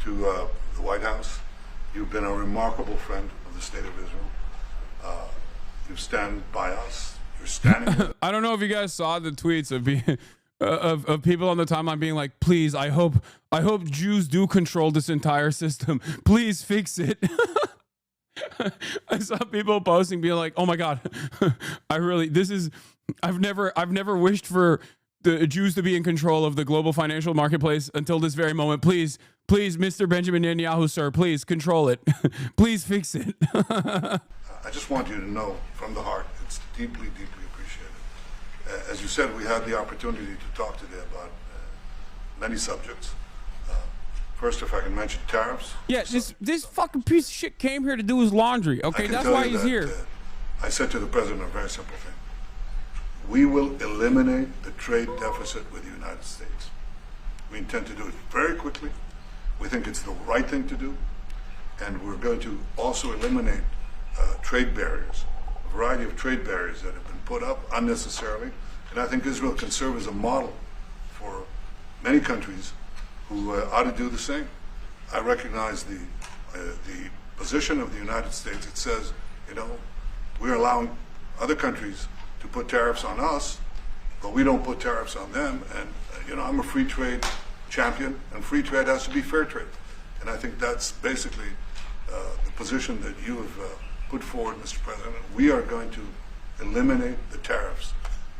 to the White House. You've been a remarkable friend of the State of Israel. You stand by us. You're standing. I don't know if you guys saw the tweets of being of people on the timeline being like, please, I hope Jews do control this entire system. Please fix it. I saw people posting being like, oh my God, I've never wished for the Jews to be in control of the global financial marketplace until this very moment. Please, Mr. Benjamin Netanyahu, sir, please control it. Please fix it. I just want you to know from the heart, it's deeply, deeply appreciated. As you said, we had the opportunity to talk today about many subjects. First, if I can mention tariffs. Yeah, this fucking piece of shit came here to do his laundry. Okay, that's why he's here. I said to the president a very simple thing. We will eliminate the trade deficit with the United States. We intend to do it very quickly. We think it's the right thing to do. And we're going to also eliminate trade barriers, a variety of trade barriers that have been put up unnecessarily. And I think Israel can serve as a model for many countries who ought to do the same. I recognize the position of the United States. It says, we're allowing other countries to put tariffs on us, but we don't put tariffs on them. And, I'm a free trade champion, and free trade has to be fair trade. And I think that's basically the position that you have put forward, Mr. President. We are going to eliminate the tariffs,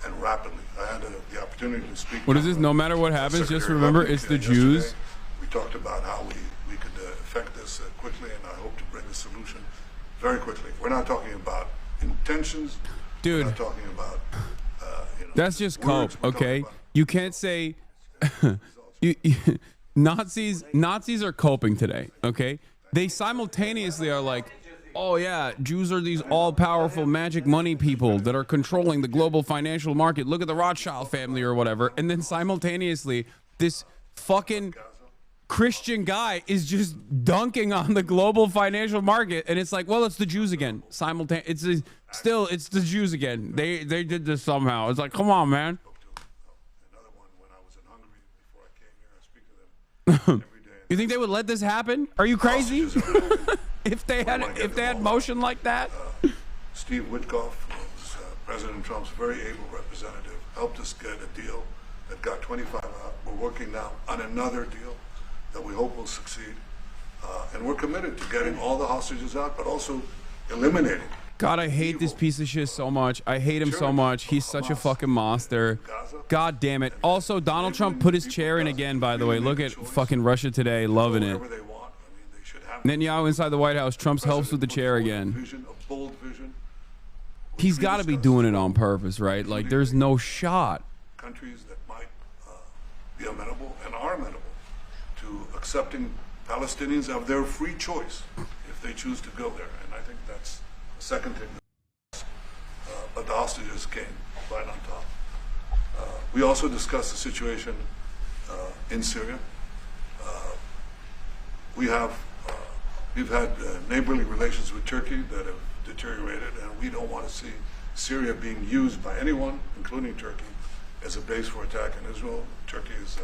and rapidly. I had the opportunity to speak. What is this? No matter what happens, just remember it's the Jews. We talked about how we could affect this quickly, and I hope to bring a solution very quickly. We're not talking about intentions. Dude, we're not talking about that's just cope, okay? You can't say Nazis are coping today, okay? They simultaneously are like, oh yeah, Jews are these all-powerful magic money people that are controlling the global financial market. Look at the Rothschild family or whatever. And then simultaneously, this fucking Christian guy is just dunking on the global financial market. And it's like, well, it's the Jews again. It's the Jews again. They did this somehow. It's like, come on, man. Another one when I was in Hungary before I came here. I speak to them every day. You think they would let this happen? Are you crazy? If they had motion like that? Steve Witkoff, was President Trump's very able representative, helped us get a deal that got 25 out. We're working now on another deal that we hope will succeed. And we're committed to getting all the hostages out, but also eliminating. God, I hate this piece of shit so much. I hate him so much. He's such a fucking monster. God damn it. Also, Donald Trump put his chair in again, by the way. Look at fucking Russia Today, loving it. Netanyahu inside the White House. Trump's helps with the chair again. He's got to be doing it on purpose, right? Like, there's no shot. Countries that might be amenable and are amenable to accepting Palestinians of their free choice if they choose to go there. And I think that's the second thing. But the hostages came right on top. We also discussed the situation in Syria. We've had neighborly relations with Turkey that have deteriorated, and we don't want to see Syria being used by anyone, including Turkey, as a base for attack in Israel. Turkey is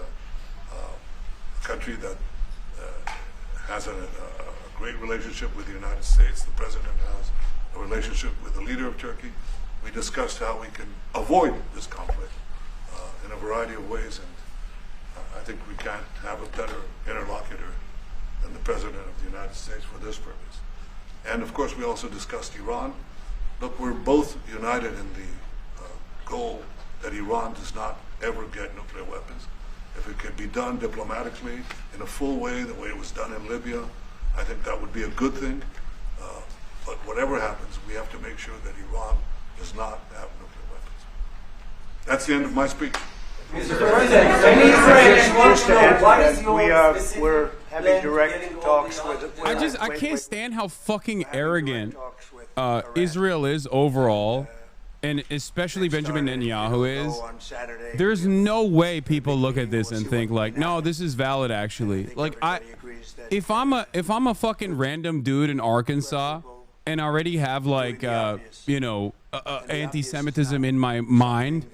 a country that has a great relationship with the United States. The president has a relationship with the leader of Turkey. We discussed how we can avoid this conflict in a variety of ways, and I think we can't have a better interlocutor than the President of the United States for this purpose. And of course, we also discussed Iran. Look, we're both united in the goal that Iran does not ever get nuclear weapons. If it can be done diplomatically in a full way, the way it was done in Libya, I think that would be a good thing. But whatever happens, we have to make sure that Iran does not have nuclear weapons. That's the end of my speech. Mr. President, we're having direct talks with. I can't stand how fucking arrogant Israel is overall, and especially Benjamin Netanyahu is. There's no way people look at this and think like, no, this is valid actually. Like if I'm a fucking random dude in Arkansas and already have like anti-Semitism in my mind,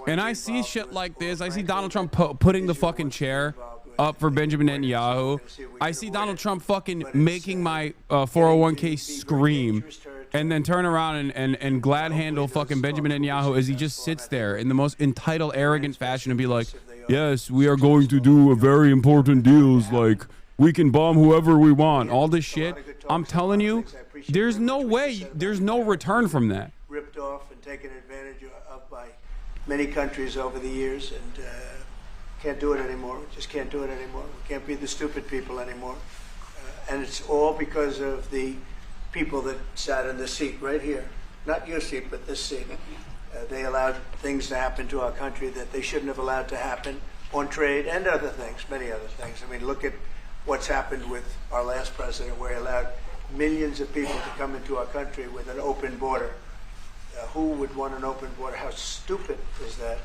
and I see shit like this, I see Donald Trump putting the fucking chair up for Benjamin Netanyahu. I see Donald Trump fucking making my 401k scream, and then turn around and glad handle fucking Benjamin Netanyahu as he just sits there in the most entitled, arrogant fashion and be like, yes, we are going to do a very important deals, like we can bomb whoever we want, all this shit. I'm telling you, there's no way, there's no return from that. Ripped off and taken advantage of by many countries over the years, and can't do it anymore. We just can't do it anymore. We can't be the stupid people anymore. And it's all because of the people that sat in the seat right here. Not your seat, but this seat. They allowed things to happen to our country that they shouldn't have allowed to happen on trade and other things, many other things. I mean, look at what's happened with our last president, where he allowed millions of people to come into our country with an open border. Who would want an open border? How stupid is that?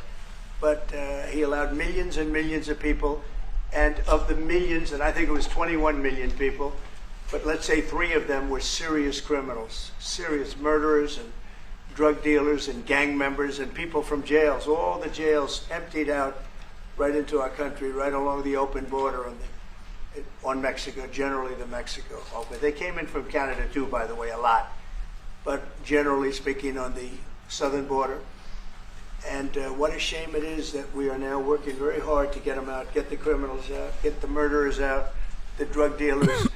But he allowed millions and millions of people, and of the millions, and I think it was 21 million people, but let's say 3 of them were serious criminals, serious murderers and drug dealers and gang members and people from jails. All the jails emptied out right into our country, right along the open border on Mexico, generally the Mexico. But they came in from Canada too, by the way, a lot. But generally speaking, on the southern border. And what a shame it is that we are now working very hard to get them out, get the criminals out, get the murderers out, the drug dealers,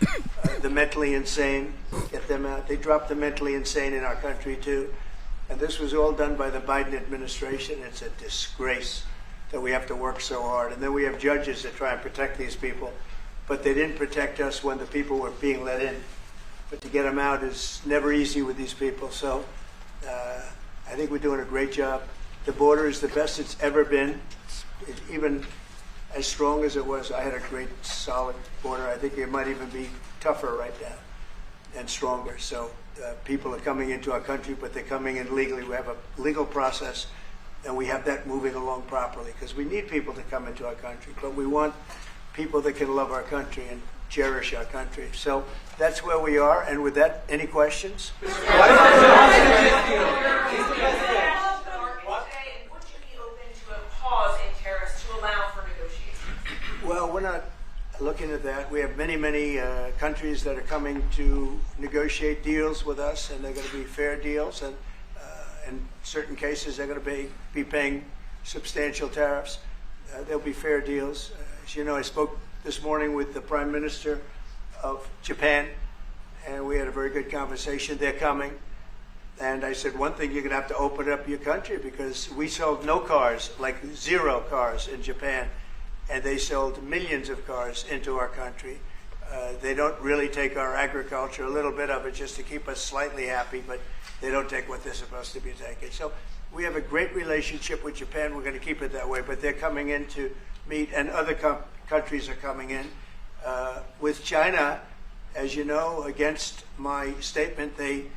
the mentally insane, get them out. They dropped the mentally insane in our country too. And this was all done by the Biden administration. It's a disgrace that we have to work so hard. And then we have judges that try and protect these people, but they didn't protect us when the people were being let in. But to get them out is never easy with these people. So I think we're doing a great job. The border is the best it's ever been. It's even as strong as it was. I had a great, solid border. I think it might even be tougher right now and stronger. So people are coming into our country, but they're coming in legally. We have a legal process, and we have that moving along properly, because we need people to come into our country, but we want people that can love our country and cherish our country. So that's where we are. And with that, any questions? Well, we're not looking at that. We have many, many countries that are coming to negotiate deals with us, and they're going to be fair deals. And in certain cases, they're going to be paying substantial tariffs. There'll be fair deals. As you know, I spoke this morning with the Prime Minister of Japan, and we had a very good conversation. They're coming. And I said, one thing, you're going to have to open up your country, because we sold no cars, like 0 cars in Japan. And they sold millions of cars into our country. They don't really take our agriculture, a little bit of it just to keep us slightly happy, but they don't take what they're supposed to be taking. So we have a great relationship with Japan. We're going to keep it that way, but they're coming in to meet, and other countries are coming in. With China, as you know, against my statement, they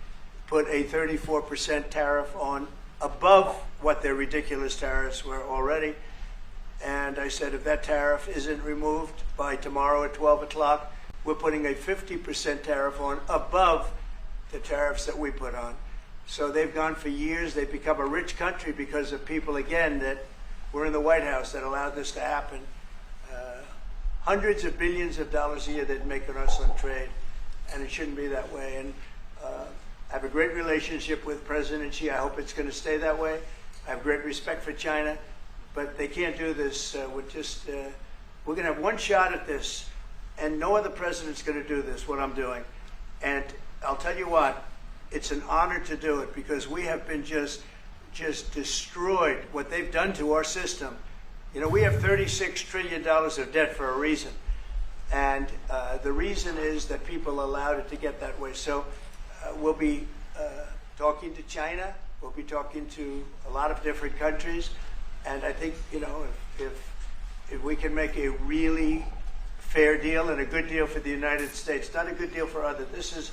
put a 34% tariff on above what their ridiculous tariffs were already. And I said, if that tariff isn't removed by tomorrow at 12 o'clock, we're putting a 50% tariff on above the tariffs that we put on. So they've gone for years. They've become a rich country because of people, again, that were in the White House that allowed this to happen. Hundreds of billions of dollars a year they'd make on us on trade, and it shouldn't be that way. And I have a great relationship with President Xi. I hope it's going to stay that way. I have great respect for China. But they can't do this. We're going to have one shot at this, and no other president's going to do this, what I'm doing. And I'll tell you what, it's an honor to do it, because we have been just destroyed, what they've done to our system. You know, we have $36 trillion of debt for a reason. And the reason is that people allowed it to get that way. So we'll be talking to China. We'll be talking to a lot of different countries. And I think, you know, if we can make a really fair deal and a good deal for the United States, not a good deal for others. This is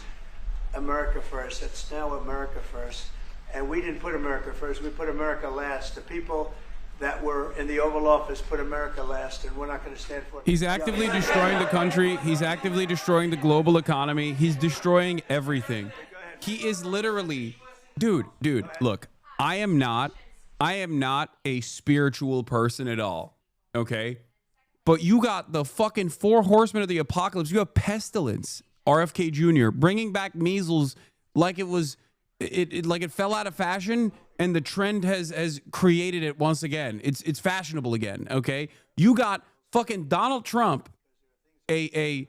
America first. It's now America first. And we didn't put America first. We put America last. The people that were in the Oval Office put America last, and we're not going to stand for it. He's actively destroying the country. He's actively destroying the global economy. He's destroying everything. He is literally, dude, look, I am not a spiritual person at all, okay? But you got the fucking 4 horsemen of the apocalypse. You have pestilence, RFK Jr., bringing back measles like it was, like it fell out of fashion, and the trend has created it once again. It's fashionable again, okay? You got fucking Donald Trump, a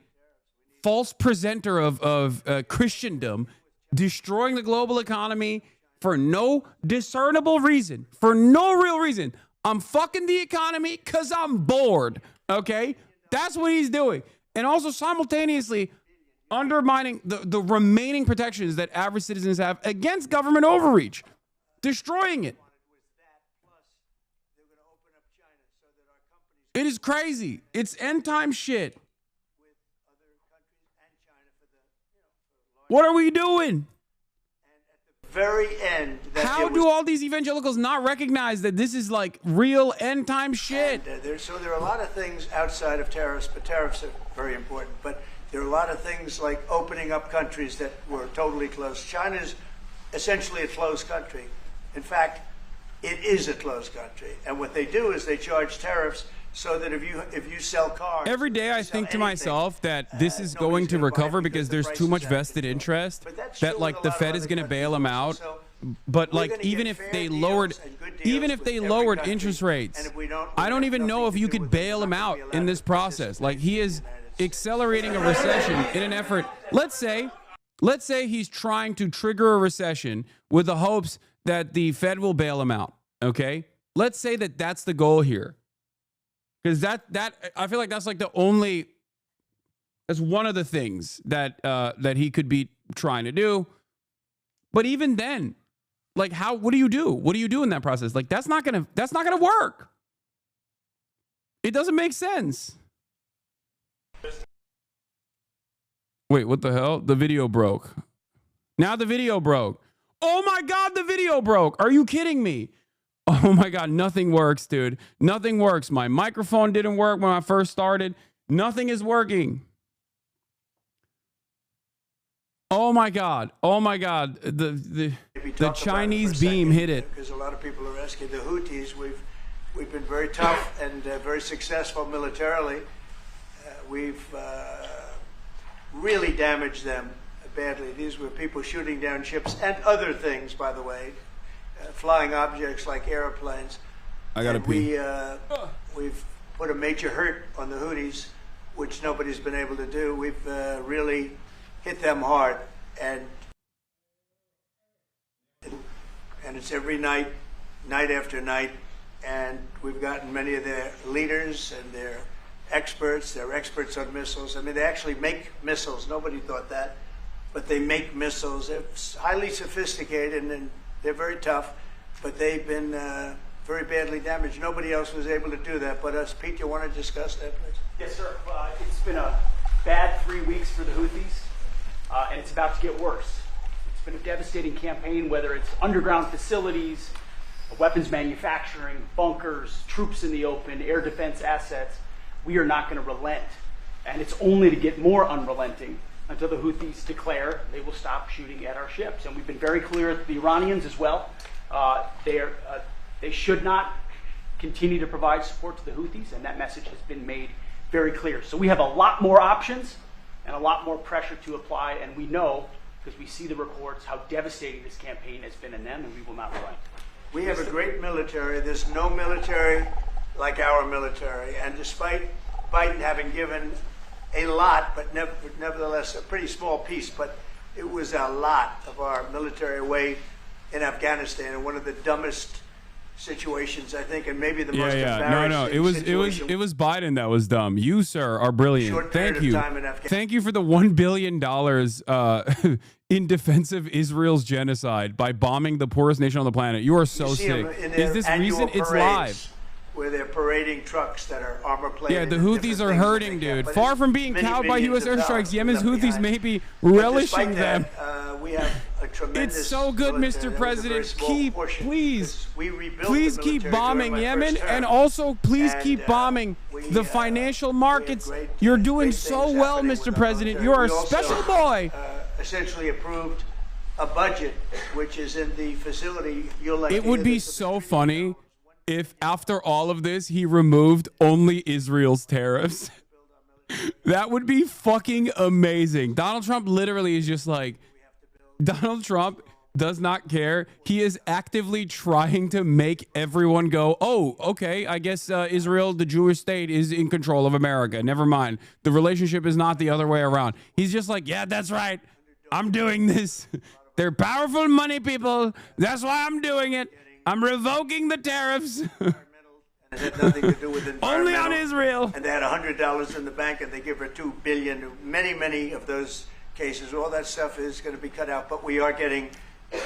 false presenter of Christendom, destroying the global economy for no discernible reason, for no real reason. I'm fucking the economy because I'm bored, okay? That's what he's doing. And also simultaneously undermining the remaining protections that average citizens have against government overreach, destroying it. It is crazy. It's end time shit. What are we doing? Very end. How do all these evangelicals not recognize that this is like real end time shit? So there are a lot of things outside of tariffs, but tariffs are very important. But there are a lot of things like opening up countries that were totally closed. China's essentially a closed country. In fact, it is a closed country. And what they do is they charge tariffs so that if you sell cars, every day I think to myself that this is going to recover because there's too much vested interest, that like the Fed is going to bail them out. But like even if they lowered interest rates, I don't even know if you could bail them out in this process. Like he is accelerating a recession in an effort. Let's say he's trying to trigger a recession with the hopes that the Fed will bail him out. Okay, let's say that that's the goal here. Because that I feel like that's like that's one of the things that that he could be trying to do. But even then, like what do you do? What do you do in that process? Like that's not gonna work. It doesn't make sense. Wait, what the hell? The video broke. Now the video broke. Oh my God, the video broke. Are you kidding me? Oh my God, nothing works, dude. Nothing works. My microphone didn't work when I first started. Nothing is working. Oh my God. Oh my God. The Chinese beam hit it. Because a lot of people are asking the Houthis. We've been very tough and very successful militarily. We've really damaged them badly. These were people shooting down ships and other things, by the way. Flying objects like airplanes. I gotta pee. We've put a major hurt on the Houthis, which nobody's been able to do. We've really hit them hard, and it's every night after night, and we've gotten many of their leaders and their experts. They're experts on missiles. I mean, they actually make missiles. Nobody thought that, but they make missiles. They're highly sophisticated and they're very tough, but they've been very badly damaged. Nobody else was able to do that but us. Pete, you want to discuss that, please? Yes, sir. It's been a bad 3 weeks for the Houthis, and it's about to get worse. It's been a devastating campaign, whether it's underground facilities, weapons manufacturing, bunkers, troops in the open, air defense assets. We are not going to relent, and it's only to get more unrelenting until the Houthis declare they will stop shooting at our ships. And we've been very clear, the Iranians as well, they should not continue to provide support to the Houthis, and that message has been made very clear. So we have a lot more options and a lot more pressure to apply, and we know, because we see the reports, how devastating this campaign has been in them, and we will not relent. We have a great military. There's no military like our military, and despite Biden having given a lot, but nevertheless a pretty small piece, but it was a lot of our military away in Afghanistan, and one of the dumbest situations, I think, and maybe the most embarrassing No, it was Biden that was dumb. You, sir, are brilliant. Thank you. Thank you for the $1 billion in defense of Israel's genocide by bombing the poorest nation on the planet. You are so sick. Is this recent? It's live. Where they're parading trucks that are armor plated. Yeah, the Houthis are hurting, dude. Far from being cowed by U.S. airstrikes, Yemen's Houthis may be relishing them. We have a tremendous it's so good, Mr. President. Please keep bombing Yemen, and also please keep bombing the financial markets. You're doing so well, Mr. President. You are a special boy. Essentially approved a budget which is in the facility. It would be so funny if after all of this he removed only Israel's tariffs. That would be fucking amazing. Donald Trump literally is just like, Donald Trump does not care. He is actively trying to make everyone go, oh, okay, I guess Israel, the Jewish state, is in control of America. Never mind. The relationship is not the other way around. He's just like, yeah, that's right. I'm doing this. They're powerful money people. That's why I'm doing it. I'm revoking the tariffs. It had nothing to do with Only environmental. on Israel. And they had $100 in the bank, and they give her $2 billion. Many of those cases, all that stuff is going to be cut out. But we are getting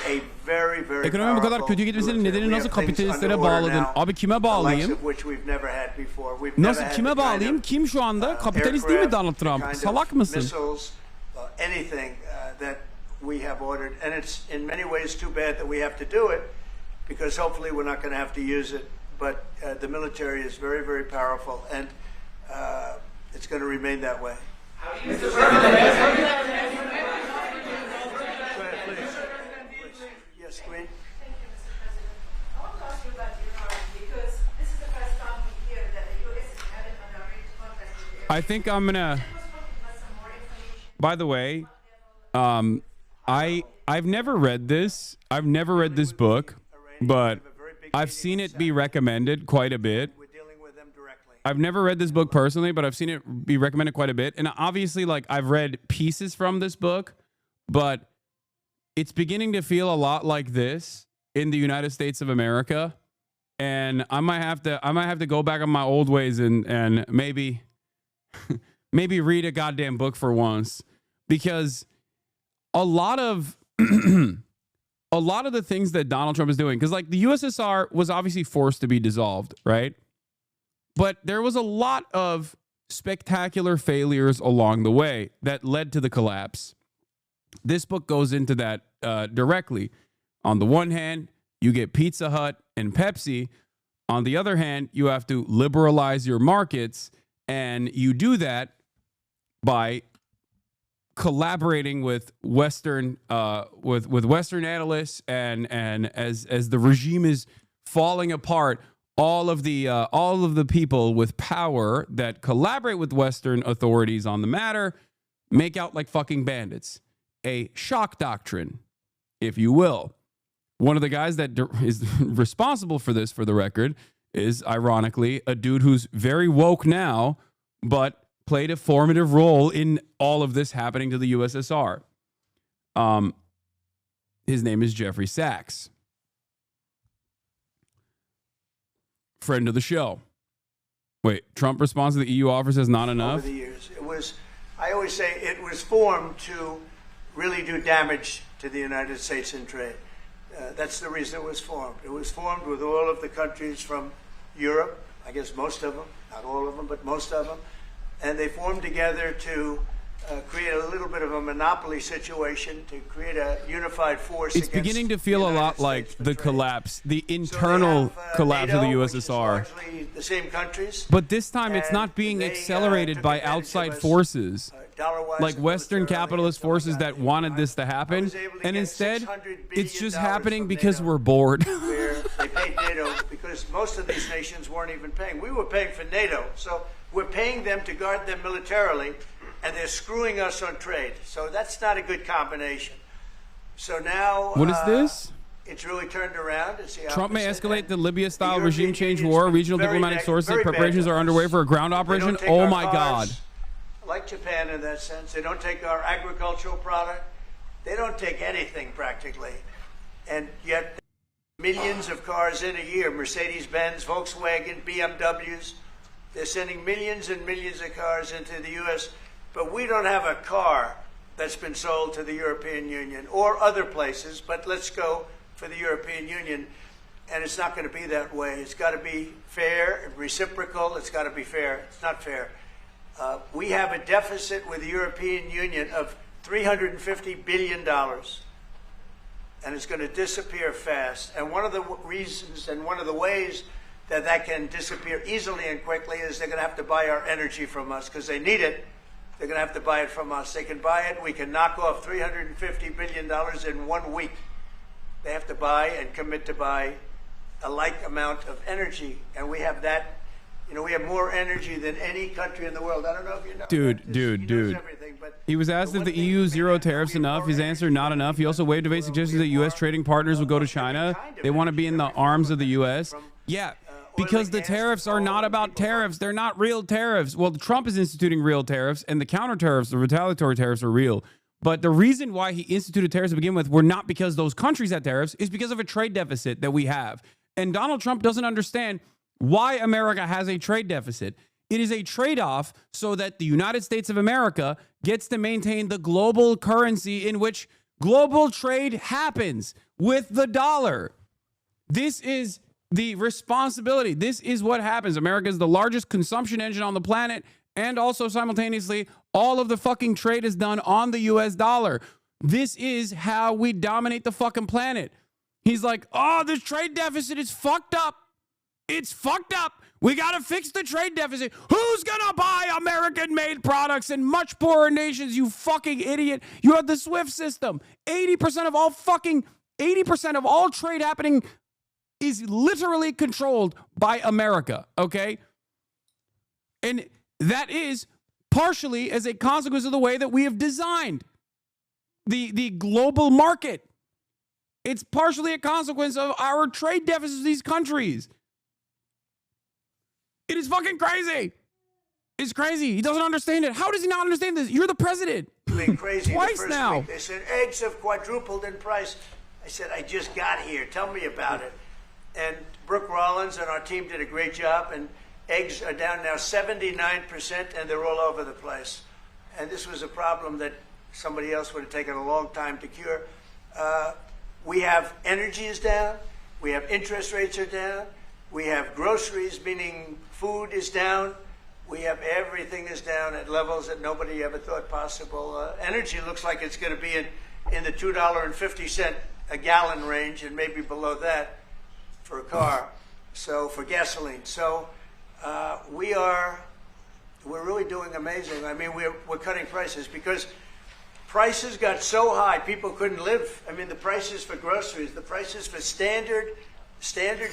a very, very Ekonomi bu kadar powerful kötü gitmesinin military. nedeni We nasıl have things kapitalistlere under order bağladın? now, Abi kime the likes bağlayayım? of which we've never had before. We've Nasıl never had kime the kind bağlayayım? of, Kim şu anda? Kapitalist değil mi aircraft, Donald the Trump? kind of Salak mısın? Missiles, anything that we have ordered. And it's in many ways too bad that we have to do it, because hopefully we're not going to have to use it. But the military is very, very powerful, and it's going to remain that way. Yes, Queen? Thank you, Mr. President. I want to ask you about Iran, because this is the first time we hear that the U.S. is having a direct contact with Iran. I think I'm gonna. Just want to give us some more information. By the way, I've never read this. I've never read this book, but I've seen it be recommended quite a bit. We're dealing with them directly. I've never read this book personally, but I've seen it be recommended quite a bit. And obviously, like, I've read pieces from this book, but it's beginning to feel a lot like this in the United States of America. And I might have to go back on my old ways and maybe read a goddamn book for once, because a lot of the things that Donald Trump is doing, because like the USSR was obviously forced to be dissolved, right? But there was a lot of spectacular failures along the way that led to the collapse. This book goes into that directly. On the one hand, you get Pizza Hut and Pepsi. On the other hand, you have to liberalize your markets, and you do that by collaborating with Western Western analysts, and as the regime is falling apart, all of the people with power that collaborate with Western authorities on the matter make out like fucking bandits. A shock doctrine, if you will. One of the guys that is responsible for this, for the record, is ironically a dude who's very woke now, but played a formative role in all of this happening to the USSR. His name is Jeffrey Sachs. Friend of the show. Wait, Trump responds to the EU offers as not enough? Over the years, I always say it was formed to really do damage to the United States in trade. That's the reason it was formed. It was formed with all of the countries from Europe, I guess most of them, not all of them, but most of them. And they formed together to create a little bit of a monopoly situation, to create a unified force. It's beginning to feel a lot like the collapse, the internal collapse of the USSR. Which is largely the same countries. But this time it's not being they, accelerated took by advantage of outside us, forces. dollar-wise Like and Western militarily, capitalist and some of forces that is wanted fine. this to I happen. was able to And get instead, $600 it's billion just happening from because NATO, we're bored. where they paid NATO, because most of these nations weren't even paying. We were paying for NATO, so we're paying them to guard them militarily, and they're screwing us on trade. So that's not a good combination. So now, What is this? It's really turned around. It's the Trump may opposite. escalate And the Libya-style European regime change Union's war. been Regional very diplomatic sources say very bad preparations to are us. underway for a ground They don't operation. take Oh our my God. cars, like Japan in that sense. They don't take our agricultural product. They don't take anything practically. And yet millions of cars in a year, Mercedes-Benz, Volkswagen, BMWs. They're sending millions and millions of cars into the U.S., but we don't have a car that's been sold to the European Union or other places, but let's go for the European Union. And it's not going to be that way. It's got to be fair, reciprocal. It's got to be fair. It's not fair. We have a deficit with the European Union of $350 billion. And it's going to disappear fast. And one of the reasons and one of the ways that that can disappear easily and quickly is they're going to have to buy our energy from us because they need it. They're going to have to buy it from us. They can buy it. We can knock off $350 billion in 1 week. They have to buy and commit to buy a like amount of energy, and we have that. You know, we have more energy than any country in the world. I don't know if you know. Dude, that. dude, He knows dude. everything, but He was asked the if one the thing EU we zero have is tariffs we have enough. more His energy answer, not than enough. He any also country waved in the away world. suggestions We that have U.S. more trading partners would go to almost every China. kind of They want to be energy, in the every form arms of of the energy, U.S. from, Yeah, oil because and the gas to tariffs are coal, not and about people tariffs. They're not real tariffs. Well, Trump is instituting real tariffs, and the counter tariffs, the retaliatory tariffs, are real. But the reason why he instituted tariffs to begin with were not because those countries had tariffs, is because of a trade deficit that we have. And Donald Trump doesn't understand why America has a trade deficit. It is a trade-off so that the United States of America gets to maintain the global currency in which global trade happens with the dollar. This is the responsibility. This is what happens. America is the largest consumption engine on the planet, and also simultaneously, all of the fucking trade is done on the US dollar. This is how we dominate the fucking planet. He's like, oh, this trade deficit is fucked up. It's fucked up. We got to fix the trade deficit. Who's going to buy American-made products in much poorer nations, you fucking idiot? You have the SWIFT system. 80% of all trade happening is literally controlled by America, okay? And that is partially as a consequence of the way that we have designed the global market. It's partially a consequence of our trade deficits with these countries. It is fucking crazy. It's crazy. He doesn't understand it. How does he not understand this? You're the president. Being crazy Twice the first now. Week. They said eggs have quadrupled in price. I said, I just got here. Tell me about it. And Brooke Rollins and our team did a great job. And eggs are down now 79%, and they're all over the place. And this was a problem that somebody else would have taken a long time to cure. We have energy is down. We have interest rates are down. We have groceries, meaning food is down. We have everything is down at levels that nobody ever thought possible. Energy looks like it's going to be in the $2.50 a gallon range, and maybe below that for a car. So for gasoline. So we're really doing amazing. I mean, we're cutting prices because prices got so high people couldn't live. I mean, the prices for groceries, the prices for standard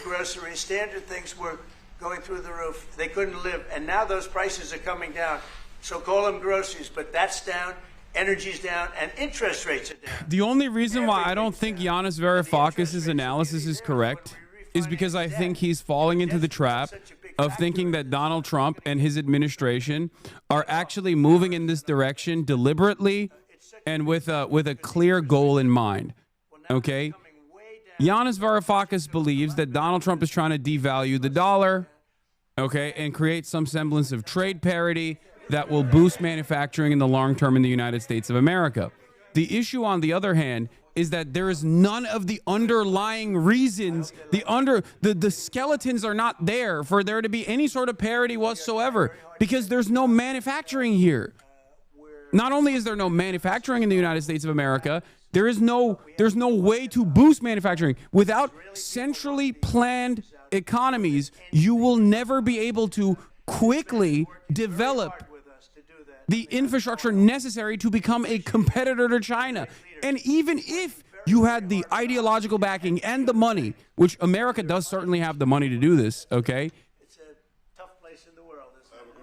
groceries, standard things were going through the roof. They couldn't live. And now those prices are coming down. So call them groceries, but that's down, energy's down, and interest rates are down. The only reason why I don't think Yanis Varoufakis' analysis is correct is because I think he's falling into the trap of thinking that Donald Trump and his administration are actually moving in this direction deliberately and with a clear goal in mind. Okay? Yanis Varoufakis believes that Donald Trump is trying to devalue the dollar, okay, and create some semblance of trade parity that will boost manufacturing in the long term in the United States of America. The issue, on the other hand, is that there is none of the underlying reasons, the skeletons are not there for there to be any sort of parity whatsoever, because there's no manufacturing here. Not only is there no manufacturing in the United States of America, there's no way to boost manufacturing. Without centrally planned economies, you will never be able to quickly develop the infrastructure necessary to become a competitor to China. And even if you had the ideological backing and the money, which America does certainly have the money to do this, okay? It's a tough place in the world.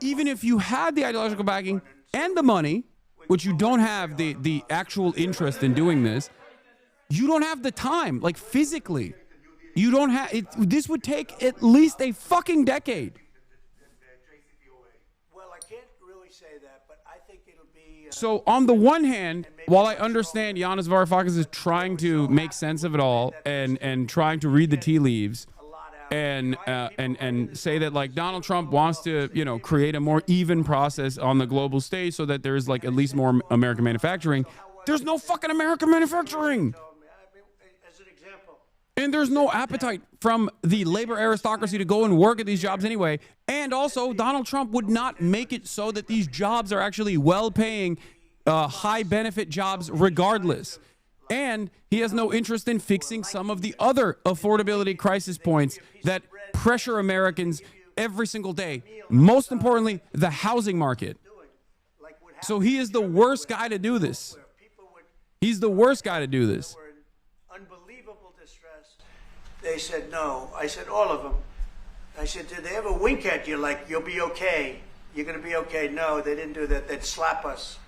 Even if you had the ideological backing and the money, which you don't have the actual interest in doing this, you don't have the time, like physically. You don't have it. This would take at least a fucking decade. Well, I can't really say that, but I think it'll be... So on the one hand, while I understand Yanis Varoufakis is trying to make sense of it all and trying to read the tea leaves and say that like Donald Trump wants to, you know, create a more even process on the global stage so that there's like at least more American manufacturing. There's no fucking American manufacturing. As an example, And there's no appetite from the labor aristocracy to go and work at these jobs anyway. And also, Donald Trump would not make it so that these jobs are actually well-paying, high-benefit jobs regardless. And he has no interest in fixing some of the other affordability crisis points that pressure Americans every single day. Most importantly, the housing market. So he is the worst guy to do this. He's the worst guy to do this. were in unbelievable distress, They said no. I said, all of them. I said, did they ever wink at you like, you'll be okay? You're going to be okay? No, they didn't do that. They'd slap us.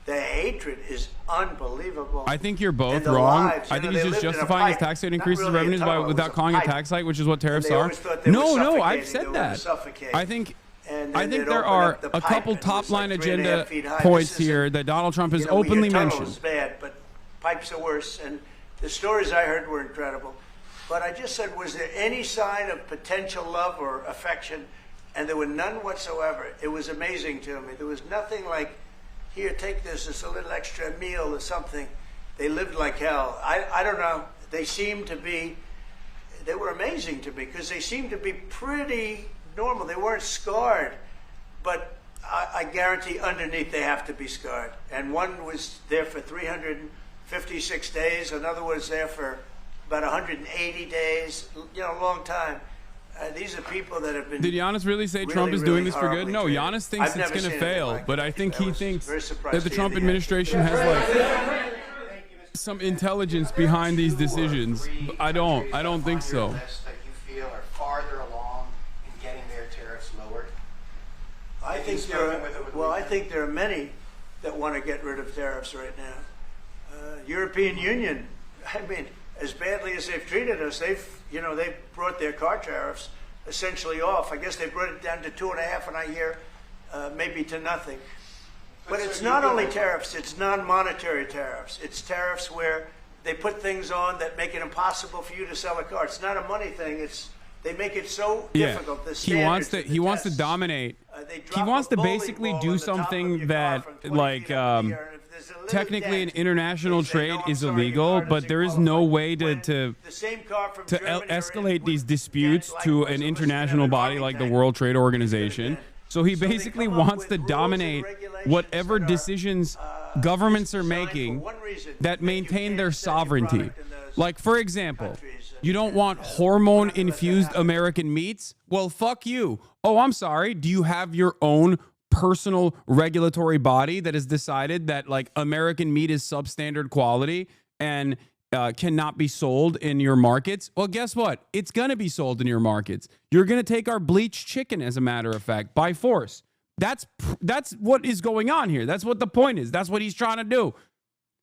The hatred is unbelievable. I think you're both And the wrong. lives, I you think know, he's they just lived in a justifying his pipe. tax rate Not increases really a revenues tunnel, it was without a calling it pipe. tax hike, which is what tariffs they are. always thought they No, were no, I've suffocating. said They were that. suffocating. I think And I then think they'd there open are up the a pipe couple and it top was line like 3.5 agenda feet high. points This isn't- here that Donald Trump has you know, openly your tunnel mentioned. is bad, but pipes are worse. And the stories I heard were incredible. But I just said, was there any sign of potential love or affection? And there were none whatsoever. It was amazing to me. There was nothing like, here, take this. It's a little extra meal or something. They lived like hell. I don't know. They seemed to be, they were amazing to me because they seemed to be pretty normal. They weren't scarred. But I guarantee underneath they have to be scarred. And one was there for 356 days. Another was there for about 180 days. You know, a long time. These are people that have been. Did Giannis really say really, Trump is really doing this for good? horribly No, treated. Giannis thinks I've it's never going seen to anything fail, like but it. I think I he was thinks very surprised that the to Trump hear the answer. administration has like some intelligence behind these decisions. I don't think so. List that you feel are farther along in getting their tariffs lowered? I Have think you there spoken with them with well, I them? think there are many that want to get rid of tariffs right now. European Union, I mean, as badly as they've treated us, they've brought their car tariffs essentially off. I guess they brought it down to 2.5, and I hear maybe to nothing. But so it's you not feel only like- tariffs; it's non-monetary tariffs. It's tariffs where they put things on that make it impossible for you to sell a car. It's not a money thing. They make it so Yeah, difficult. The he wants standards, to the tests. dominate. They He drop wants a to bowling basically ball do on the top of something your car that, from 20 like, feet up in the air, and if there's a little technically dent, international they say, trade "No, I'm is sorry, your illegal, car but doesn't there is no qualify." way When to the same car from to Germany or escalate these Italy disputes gets to likewise, an so international listen to body the like the tank. World Trade Organization. So he So they basically come up wants with to rules and dominate regulations whatever that are, decisions governments are designed for making one reason, that you maintain can't their sell your sovereignty. product in those Like, for example, countries, you don't and, want we're not hormone-infused gonna let that happen. American meats? Well, fuck you. Oh, I'm sorry. Do you have your own personal regulatory body that has decided that, like, American meat is substandard quality and cannot be sold in your markets? Well, guess what? It's going to be sold in your markets. You're going to take our bleached chicken, as a matter of fact, by force. That's what is going on here. That's what the point is. That's what he's trying to do.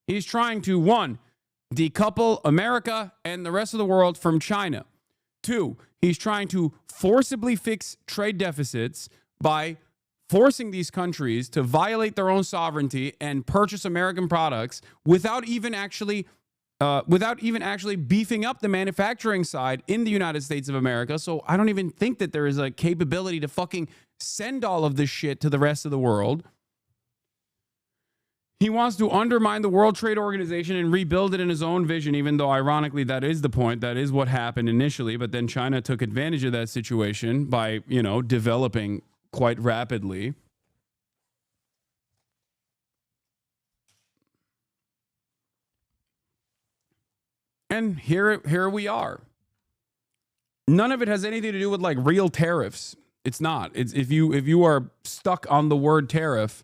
He's trying to, one, decouple America and the rest of the world from China. Two, he's trying to forcibly fix trade deficits by forcing these countries to violate their own sovereignty and purchase American products without even actually beefing up the manufacturing side in the United States of America. So I don't even think that there is a capability to fucking send all of this shit to the rest of the world. He wants to undermine the World Trade Organization and rebuild it in his own vision, even though, ironically, that is the point. That is what happened initially. But then China took advantage of that situation by, developing quite rapidly. And here we are. None of it has anything to do with like real tariffs. It's not. It's if you are stuck on the word tariff,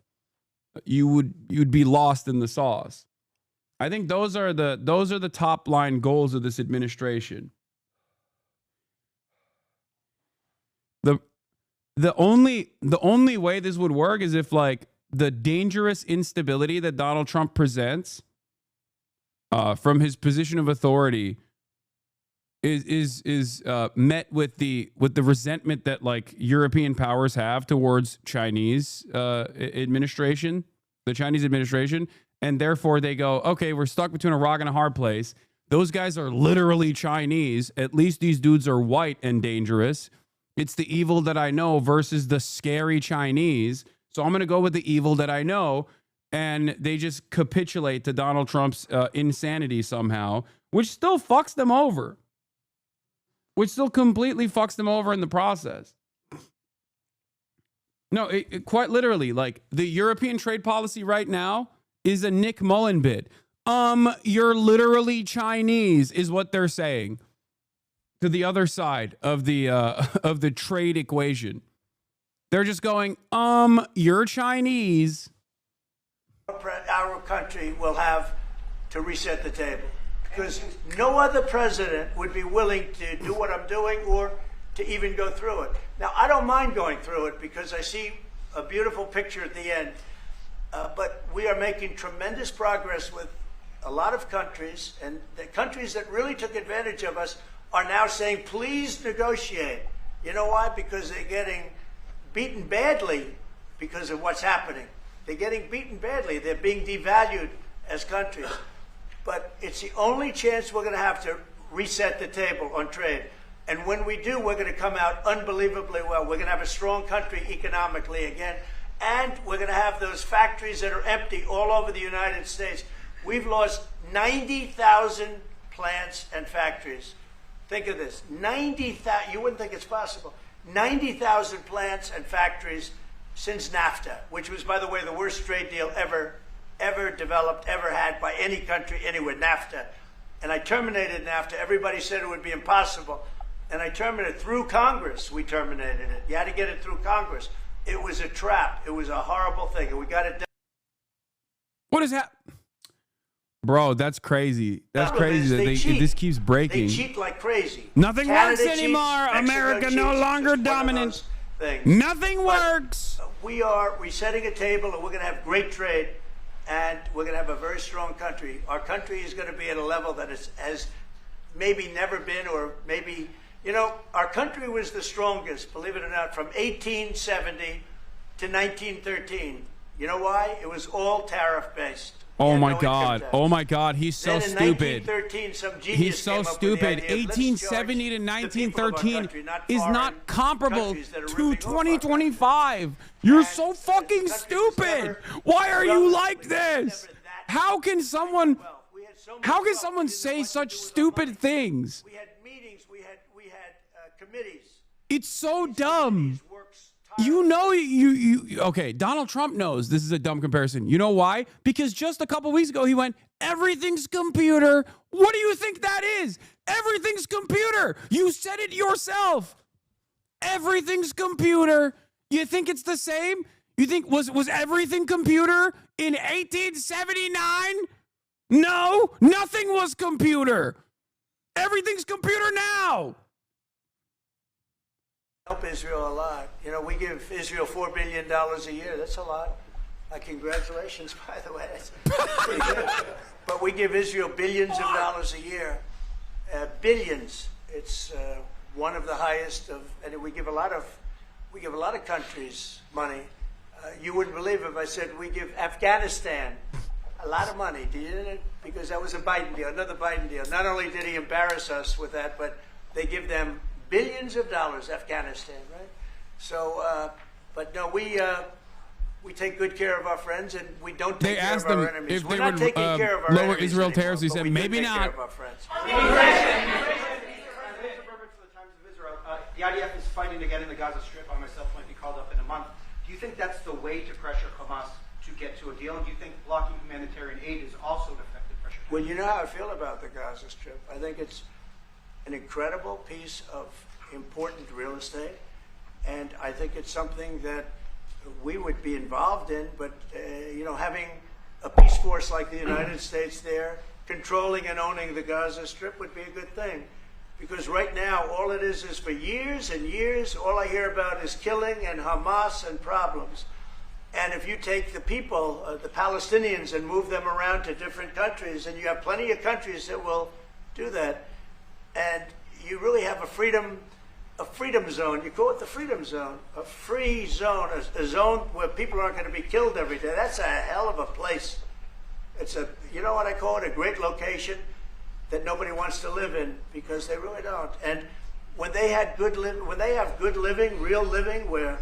you'd be lost in the sauce. I think those are the top line goals of this administration. The only way this would work is if, like, the dangerous instability that Donald Trump presents from his position of authority is met with the resentment that, like, European powers have towards Chinese administration, the Chinese administration, and therefore they go, okay, we're stuck between a rock and a hard place. Those guys are literally Chinese. At least these dudes are white and dangerous. It's the evil that I know versus the scary Chinese. So I'm going to go with the evil that I know. And they just capitulate to Donald Trump's insanity somehow, which still fucks them over. Which still completely fucks them over in the process. No, it quite literally, like, the European trade policy right now is a Nick Mullen bid. You're literally Chinese, is what they're saying to the other side of the trade equation. They're just going, you're Chinese. Our country will have to reset the table. because no other president would be willing to do what I'm doing or to even go through it. Now, I don't mind going through it because I see a beautiful picture at the end. But we are making tremendous progress with a lot of countries, and the countries that really took advantage of us are now saying, please negotiate. You know why? Because they're getting beaten badly because of what's happening. They're getting beaten badly. They're being devalued as countries. But it's the only chance we're going to have to reset the table on trade. And when we do, we're going to come out unbelievably well. We're going to have a strong country economically again. And we're going to have those factories that are empty all over the United States. We've lost 90,000 plants and factories. Think of this, 90,000, you wouldn't think it's possible. 90,000 plants and factories since NAFTA, which was, by the way, the worst trade deal ever developed, ever had by any country anywhere, NAFTA. And I terminated NAFTA. Everybody said it would be impossible. And I terminated it through Congress. We terminated it. You had to get it through Congress. It was a trap. It was a horrible thing, and we got it done. What is that? Bro, that's crazy. That's crazy that this keeps breaking. They cheat like crazy. Nothing Canada works anymore. cheats, America Mexico no cheats. longer It's one of dominant. those things. Nothing But works. we are resetting a table, and we're going to have great trade, and we're going to have a very strong country. Our country is going to be at a level that has maybe never been, or maybe, you know, our country was the strongest, believe it or not, from 1870 to 1913. You know why? It was all tariff-based. Oh my God! Oh my God! He's so then in stupid. 1913, some genius He's so came up with the stupid. idea of, let's 1870 to charge the people of our 1913 country, not is foreign not comparable countries that are to ripping off our country. 2025. You're And so fucking countries stupid. never- Why are you Well, like we this? never that- How can someone? Well, we had so much How can wealth, someone we didn't know say what to such do with our stupid money. things? We had meetings. We had committees. It's so These dumb. committees works You know, you okay, Donald Trump knows this is a dumb comparison. You know why? Because just a couple weeks ago he went, everything's computer. What do you think that is? Everything's computer. You said it yourself. Everything's computer. You think it's the same? You think was everything computer in 1879? No, nothing was computer. Everything's computer now. Help Israel a lot. You know, we give Israel $4 billion a year. That's a lot. Congratulations, by the way. That's pretty good. But we give Israel billions of dollars a year. Billions. It's one of the highest of, and we give a lot of countries money. You wouldn't believe if I said we give Afghanistan a lot of money. Do you? Because that was a Biden deal, another Biden deal. Not only did he embarrass us with that, but they give them billions of dollars, Afghanistan, right? So, but no, we take good care of our friends, and we don't take care of our enemies. If We're they not would taking care of our lower enemies Israel anymore, tariffs. He but said we do maybe take not. care of our friends. The IDF is fighting again in the Gaza Strip. I myself might be called up in a month. Do you think that's the way to pressure Hamas to get to a deal? And do you think blocking humanitarian aid is also an effective pressure? Well, you know how I feel about the Gaza Strip. I think it's an incredible piece of important real estate, and I think it's something that we would be involved in, but you know, having a peace force like the United States there, controlling and owning the Gaza Strip would be a good thing. Because right now, all it is for years and years, all I hear about is killing and Hamas and problems. And if you take the people, the Palestinians, and move them around to different countries, and you have plenty of countries that will do that, and you really have a freedom zone. You call it the freedom zone, a free zone, a zone where people aren't going to be killed every day. That's a hell of a place. It's a, you know what I call it, a great location that nobody wants to live in, because they really don't. And when they have good living, real living, where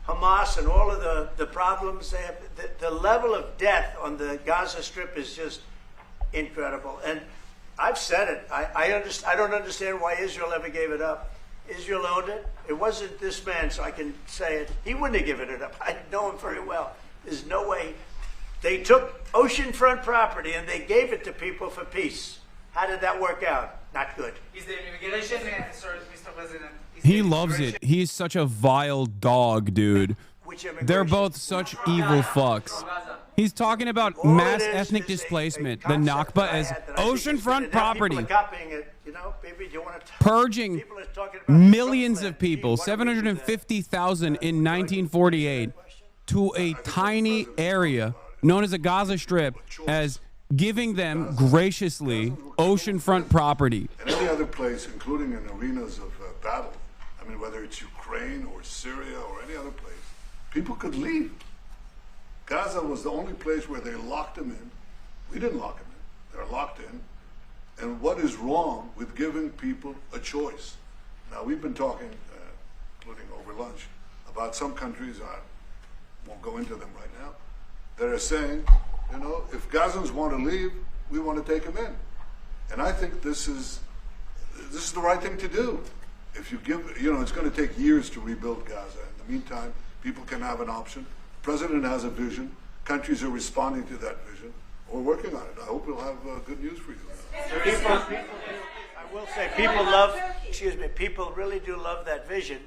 Hamas and all of the problems they have, the level of death on the Gaza Strip is just incredible. And I've said it. I don't understand why Israel ever gave it up. Israel owned it. It wasn't this man, so I can say it. He wouldn't have given it up. I know him very well. There's no way. They took oceanfront property and they gave it to people for peace. How did that work out? Not good. Is the immigration, sorry, Mr. President? He loves it. He's such a vile dog, dude. Which immigration? They're both such evil fucks. Gaza. He's talking about All mass it is ethnic is a displacement, the concept Nakba that I as had that I think is oceanfront good, and now property, People are copying it, you know, baby, do you want to purging people are talking about millions Brooklyn. of people, Gee, why don't we do that? 750,000 in 1948, to a tiny area known as the Gaza Strip as giving them graciously oceanfront property. And any other place, including in arenas of battle, I mean, whether it's Ukraine or Syria or any other place, people could leave. Gaza was the only place where they locked them in. We didn't lock them in. They're locked in. And what is wrong with giving people a choice? Now, we've been talking, including over lunch, about some countries, I won't go into them right now, that are saying, you know, if Gazans want to leave, we want to take them in. And I think this is the right thing to do. If you give, you know, it's going to take years to rebuild Gaza. In the meantime, people can have an option. The president has a vision. Countries are responding to that vision. We're working on it. I hope we'll have good news for you. I will say, people love, excuse me, people really do love that vision.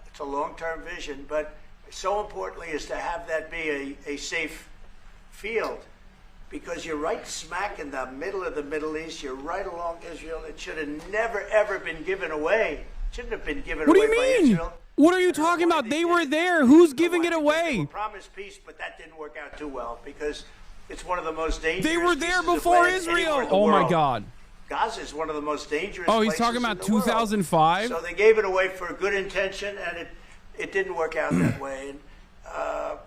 It's a long-term vision, but so importantly is to have that be a safe field, because you're right smack in the middle of the Middle East. You're right along Israel. It should have never, ever been given away. It shouldn't have been given What do away you by mean? Israel. What are you talking about? They were there. Who's giving it They away? promised peace, but that didn't work out too well, because it's one of the most dangerous. They were there pieces of before land anywhere Israel. in the Oh my world. God. Gaza is one of the most dangerous. Oh, he's places talking in about the world. 2005? So they gave it away for a good intention, and it didn't work out that way. And a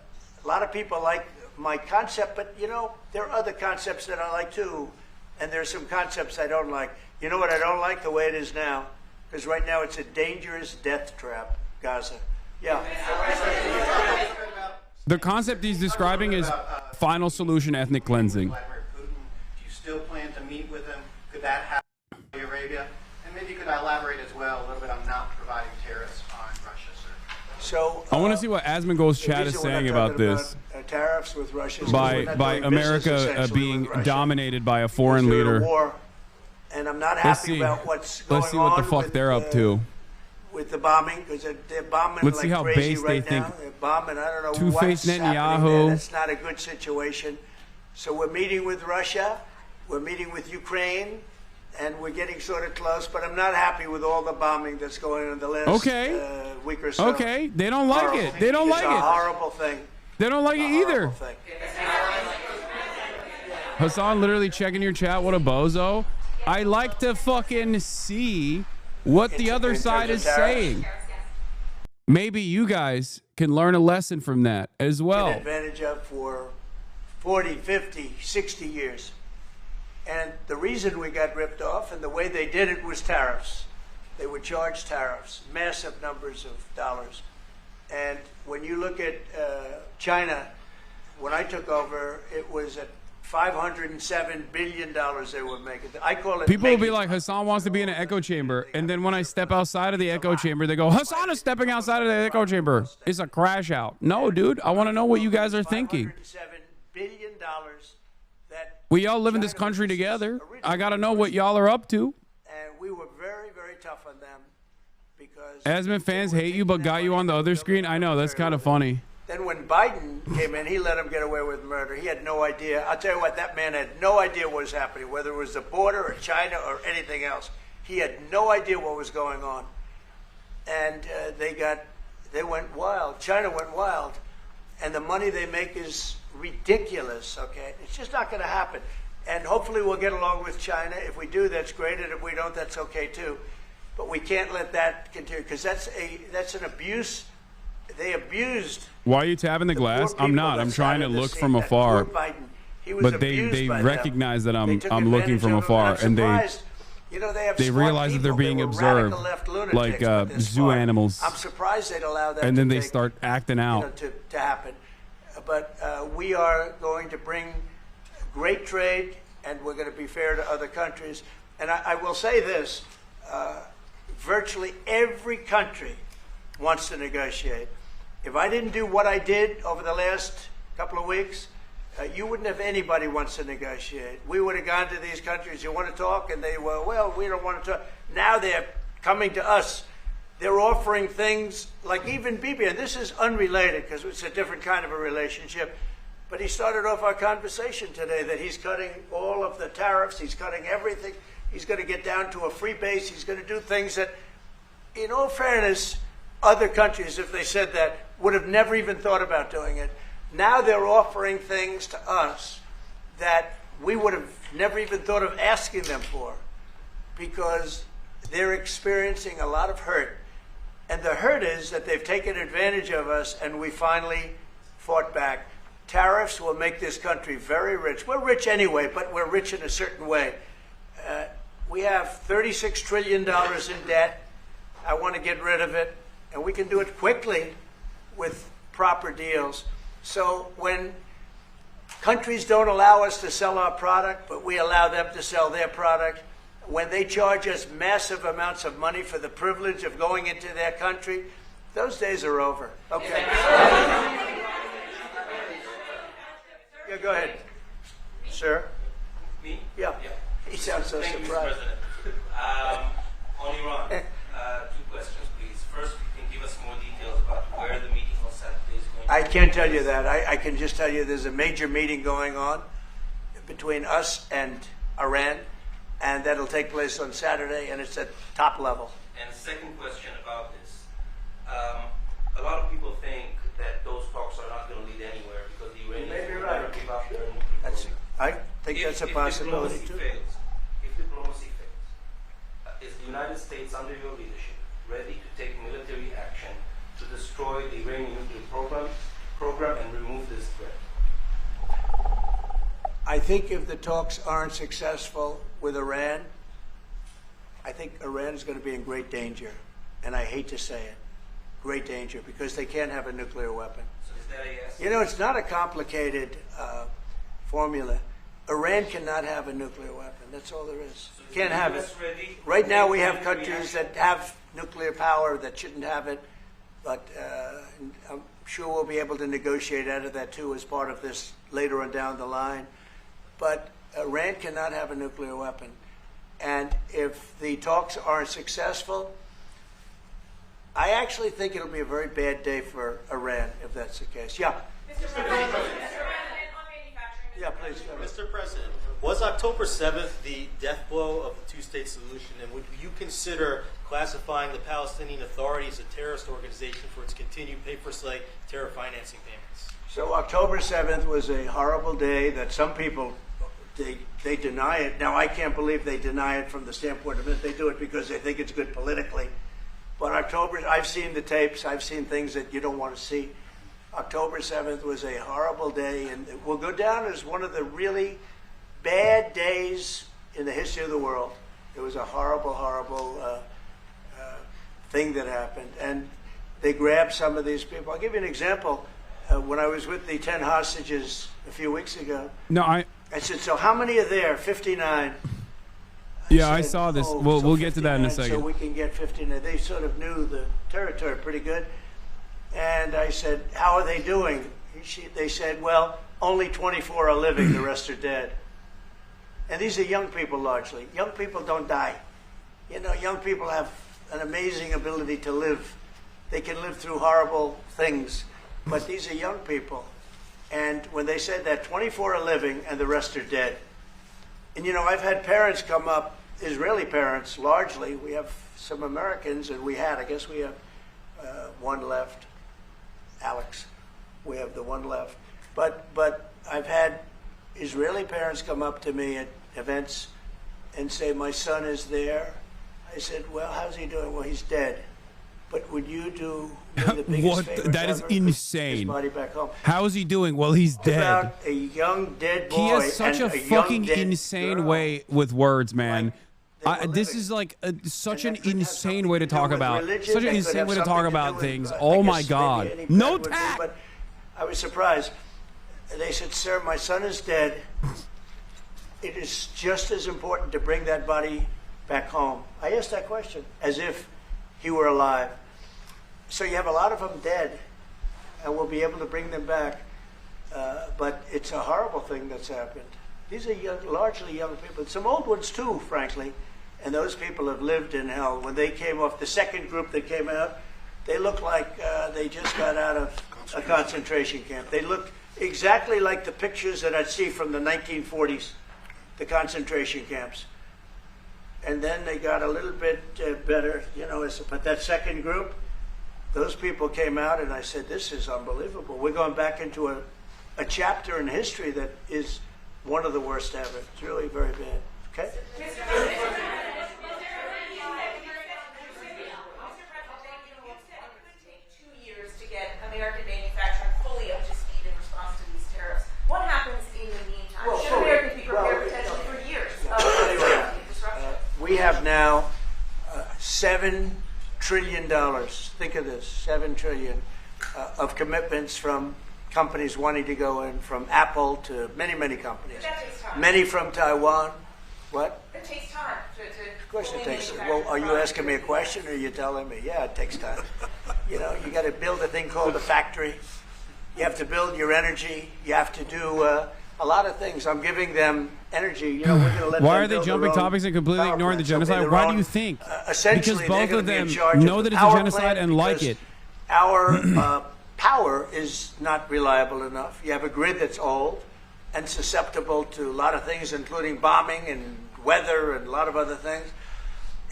lot of people like my concept, but you know, there are other concepts that I like too, and there's some concepts I don't like. You know what I don't like? The way it is now, because right now it's a dangerous death trap, Gaza. Yeah. The concept he's describing is final solution ethnic cleansing. Vladimir Putin, do you still plan to meet with him? Could that happen in Saudi Arabia? And maybe you could elaborate as well a little bit on not providing tariffs on Russia, sir. So I want to see what Asmongold's the chat reason is we're not saying about talking this. tariffs with Russia is 'cause we're not By doing business, America essentially, being with Russia. dominated by a foreign Because they're at leader. war, and I'm not Let's happy see. about what's going on. Let's see what the fuck with, they're up to. With the bombing, because they're bombing Let's like see how crazy based they right think now. They're bombing. I don't know Two-Faced what's happening Netanyahu. there. That's not a good situation. So we're meeting with Russia, we're meeting with Ukraine, and we're getting sort of close. But I'm not happy with all the bombing that's going on in the last week or so. Okay, they don't like Horrible. it. They don't It's like a it. horrible thing. They don't like it either. Horrible thing. Hassan literally checking your chat. What a bozo. I like to fucking see what the other in side terms is of tariffs? saying. Maybe you guys can learn a lesson from that as Taken well. advantage of for 40, 50, 60 years. And the reason we got ripped off and the way they did it was tariffs. They would charge tariffs, massive numbers of dollars. And when you look at China, when I took over, it was at $507 billion they were making. I call it People will be making. like, Hassan wants to be in an echo chamber. And then when I step outside of the echo chamber, they go, Hassan is stepping outside of the echo chamber. It's a crash out. No, dude. I want to know what you guys are thinking. $507 billion that We all live in this China country was together. I originally got to know what y'all are up to. and we were very, very tough on them because Asman fans they were hate you, taking but that got you money on the and other building screen. I know, that's very kind of little. funny. Then when Biden came in, he let him get away with murder. He had no idea. I'll tell you what, that man had no idea what was happening, whether it was the border or China or anything else. He had no idea what was going on. And they went wild. China went wild. And the money they make is ridiculous, okay? It's just not going to happen. And hopefully we'll get along with China. If we do, that's great. And if we don't, that's okay too. But we can't let that continue because that's an abuse. They abused. Why are you tapping the glass? poor I'm people not. that I'm trying to sat in the look seat, from that afar. poor Biden. He was But they abused by them. recognize that They took I'm looking advantage from of him, afar, I'm and they surprised. You know, they have they smart realize that they're people. being They were observed, radical left lunatics, like but they're zoo smart. animals. I'm surprised they'd allow that and then to they take, start acting out. to happen. But we are going to bring great trade, and we're going to be fair to other countries. And I will say this, virtually every country wants to negotiate. If I didn't do what I did over the last couple of weeks, you wouldn't have anybody wants to negotiate. We would have gone to these countries, you want to talk? And they were, well, we don't want to talk. Now they're coming to us. They're offering things like even Bibi, and this is unrelated because it's a different kind of a relationship. But he started off our conversation today that he's cutting all of the tariffs. He's cutting everything. He's going to get down to a free base. He's going to do things that, in all fairness, other countries, if they said that, would have never even thought about doing it. Now they're offering things to us that we would have never even thought of asking them for, because they're experiencing a lot of hurt. And the hurt is that they've taken advantage of us, and we finally fought back. Tariffs will make this country very rich. We're rich anyway, but we're rich in a certain way. We have $36 trillion in debt. I want to get rid of it, and we can do it quickly with proper deals. So when countries don't allow us to sell our product, but we allow them to sell their product, when they charge us massive amounts of money for the privilege of going into their country, those days are over. Okay. Yeah, go ahead. Sir? Me? Yeah. He sounds so Thank surprised. you, Mr. President. On Iran, two questions, please. First, you can give us more details about where the meeting on Saturday is going to I can't tell you that. I can just tell you there's a major meeting going on between us and Iran, and that'll take place on Saturday, and it's at top level. And second question about this. A lot of people think that those talks are not going to lead anywhere because the Iranians may be will right. never give up their nuclear program. I think that's a possibility, too. If diplomacy fails, is the United States, under your leadership, ready to take military action to destroy the Iranian nuclear program and remove this threat? I think if the talks aren't successful with Iran, I think Iran is going to be in great danger. And I hate to say it, great danger, because they can't have a nuclear weapon. So is that a yes? You know, it's not a complicated formula. Iran cannot have a nuclear weapon. That's all there is. So Can't have it. ready Right to now, take we have military countries action? that have nuclear power that shouldn't have it, but I'm sure we'll be able to negotiate out of that too as part of this later on down the line. But Iran cannot have a nuclear weapon. And if the talks aren't successful, I actually think it'll be a very bad day for Iran if that's the case. Yeah. Mr. President, on manufacturing. Yeah, please. Go ahead. Mr. President, was October 7th the death blow of the two-state solution, and would you consider classifying the Palestinian Authority as a terrorist organization for its continued pay-for-slay terror financing payments? So October 7th was a horrible day that some people, they deny it. Now, I can't believe they deny it from the standpoint of it. They do it because they think it's good politically. But I've seen the tapes. I've seen things that you don't want to see. October 7th was a horrible day, and it will go down as one of the really bad days in the history of the world. It was a horrible, horrible thing that happened. And they grabbed some of these people. I'll give you an example. When I was with the 10 hostages a few weeks ago, No, I said, so how many are there? 59. I saw this. We'll get to that in a 59, second. So we can get 59. They sort of knew the territory pretty good. And I said, how are they doing? They said, well, only 24 are living. The rest are dead. And these are young people largely. Young people don't die. You know, young people have an amazing ability to live. They can live through horrible things. But these are young people. And when they said that 24 are living and the rest are dead. And, you know, I've had parents come up, Israeli parents largely. We have some Americans, and I guess we have one left. Alex, we have the one left. But I've had Israeli parents come up to me at events and say, my son is there. I said, well, how's he doing? Well, he's dead. But would you do the biggest What? favors That is ever? Put insane. His body back home. How is he doing? Well, he's It's dead. about a young dead boy. He has such and a young fucking dead insane girl. way with words, man. Like, they were This living. is like such And an that could have insane something way to to do talk with about. religion, Such an that could insane have way to something talk do about with, things. I Oh my guess God. maybe any No pride would be, tact. But I was surprised. They said, sir, my son is dead. It is just as important to bring that body back home. I asked that question as if he were alive. So you have a lot of them dead, and we'll be able to bring them back. But it's a horrible thing that's happened. These are largely young people. Some old ones too, frankly. And those people have lived in hell. When they came off, the second group that came out, they looked like they just got out of a concentration camp. They looked exactly like the pictures that I'd see from the 1940s, the concentration camps. And then they got a little bit better, you know, but that second group, those people came out and I said, this is unbelievable. We're going back into a chapter in history that is one of the worst ever. It's really very bad. Okay? Mr. President, you said it could take 2 years to get American manufacturing fully up to speed in response to these tariffs. What happens in the meantime? Should Americans be prepared potentially for years of disruption? We have now $7 trillion. Think of this, $7 trillion of commitments from companies wanting to go in, from Apple to many, many companies. But that takes time. Many from Taiwan. What? It takes time to Of course it fully takes. manufacture Well, are you products. asking me a question or are you telling me? Yeah, it takes time. You know, you got to build a thing called a factory. You have to build your energy. You have to do a lot of things. I'm giving them energy. You know, we're going to let Why them are they build their jumping own topics and completely power ignoring the plants. genocide? They'll be their Why do own- you think? Essentially, Because both they're of gonna be in them charge know of that the it's a power genocide plant and like because it. Our power is not reliable enough. You have a grid that's old and susceptible to a lot of things, including bombing and weather and a lot of other things.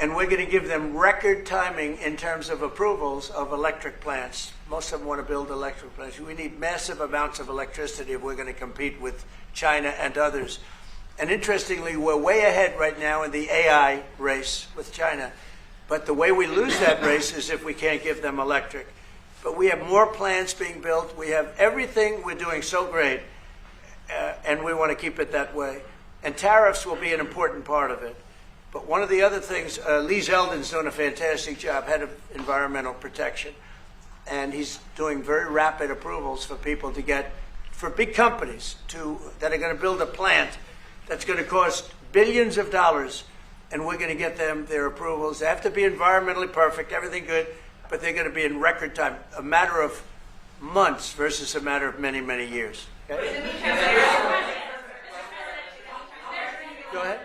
And we're going to give them record timing in terms of approvals of electric plants. Most of them want to build electric plants. We need massive amounts of electricity if we're going to compete with China and others. And interestingly, we're way ahead right now in the AI race with China. But the way we lose that race is if we can't give them electric. But we have more plants being built. We have everything. We're doing so great. And we want to keep it that way. And tariffs will be an important part of it. But one of the other things, Lee Zeldin's doing a fantastic job, head of environmental protection. And he's doing very rapid approvals for people to get, for big companies that are going to build a plant that's going to cost billions of dollars. And we're going to get them their approvals. They have to be environmentally perfect, everything good, but they're going to be in record time, a matter of months versus a matter of many, many years. Okay? Go ahead.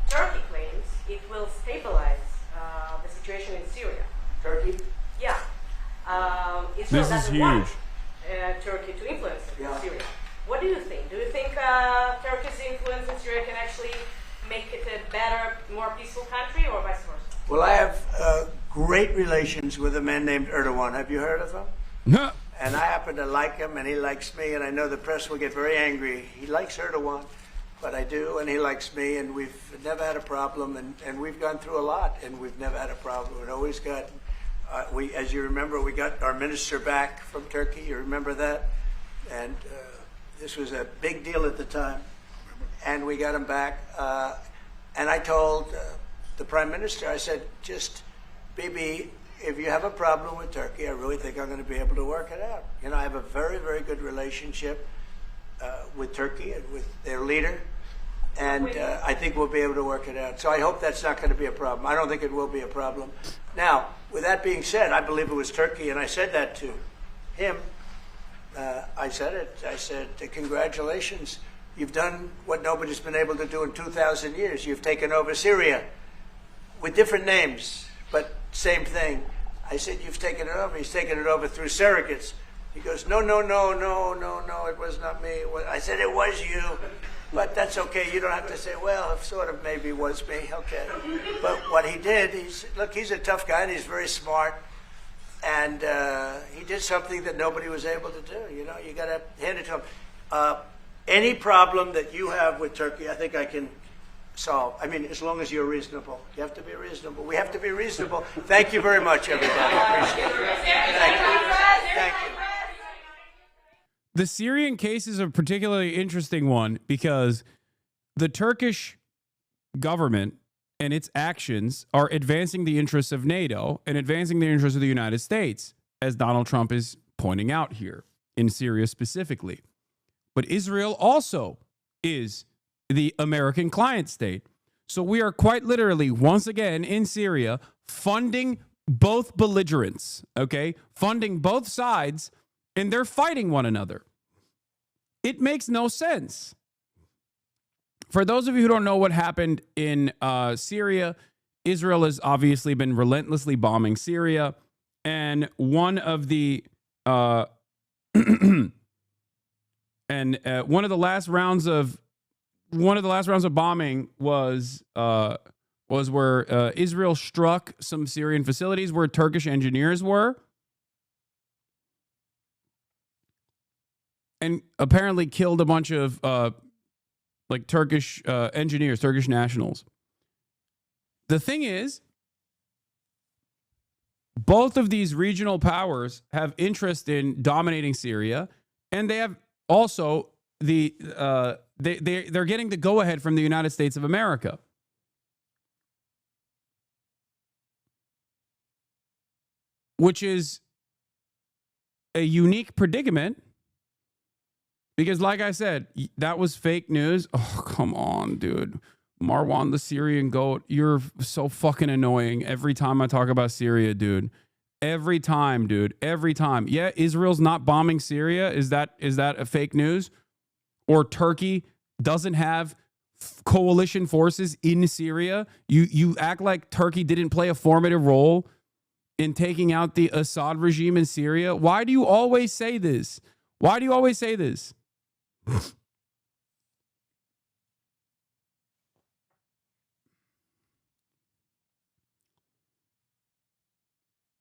Turkey claims it will stabilize the situation in Syria. Turkey? Yeah. This Israel is doesn't huge. want Turkey to influence it Yeah. in Syria. What do you think? Do you think Turkey's influence in Syria can actually make it a better, more peaceful country, or vice versa? Well, I have great relations with a man named Erdogan. Have you heard of him? No. And I happen to like him, and he likes me, and I know the press will get very angry. He likes Erdogan, but I do, and he likes me, and we've never had a problem, and we've gone through a lot, and we've never had a problem. We've always got, as you remember, we got our minister back from Turkey. You remember that? And this was a big deal at the time, and we got him back. And I told the prime minister, I said, just, Bibi, if you have a problem with Turkey, I really think I'm going to be able to work it out. You know, I have a very, very good relationship with Turkey and with their leader, and I think we'll be able to work it out. So I hope that's not going to be a problem. I don't think it will be a problem. Now, with that being said, I believe it was Turkey, and I said that to him. I said it. I said, congratulations. You've done what nobody's been able to do in 2,000 years. You've taken over Syria with different names, but same thing. I said, you've taken it over. He's taken it over through surrogates. He goes, no, it was not me. I said, it was you. But that's okay. You don't have to say, well, it sort of maybe was me. Okay. But what he did, look, he's a tough guy and he's very smart. And he did something that nobody was able to do. You know, you got to hand it to him. Any problem that you have with Turkey, I think I can solve. I mean, as long as you're reasonable. You have to be reasonable. We have to be reasonable. Thank you very much, everybody. Appreciate it. Thank you. Thank you. The Syrian case is a particularly interesting one because the Turkish government and its actions are advancing the interests of NATO and advancing the interests of the United States, as Donald Trump is pointing out here, in Syria specifically. But Israel also is the American client state. So we are quite literally, once again, in Syria, funding both belligerents, okay? Funding both sides, and they're fighting one another. It makes no sense. For those of you who don't know what happened in Syria, Israel has obviously been relentlessly bombing Syria, and one of the one of the last rounds of bombing was where Israel struck some Syrian facilities where Turkish engineers were, and apparently killed a bunch of like Turkish engineers, Turkish nationals. The thing is, both of these regional powers have interest in dominating Syria, and they have also they're getting the go-ahead from the United States of America. Which is a unique predicament because, like I said, that was fake news. Oh, come on, dude. Marwan, the Syrian goat, you're so fucking annoying every time I talk about Syria, dude. Every time, dude. Every time. Yeah, Israel's not bombing Syria. Is that a fake news? Or Turkey doesn't have coalition forces in Syria? You act like Turkey didn't play a formative role in taking out the Assad regime in Syria. Why do you always say this? Why do you always say this?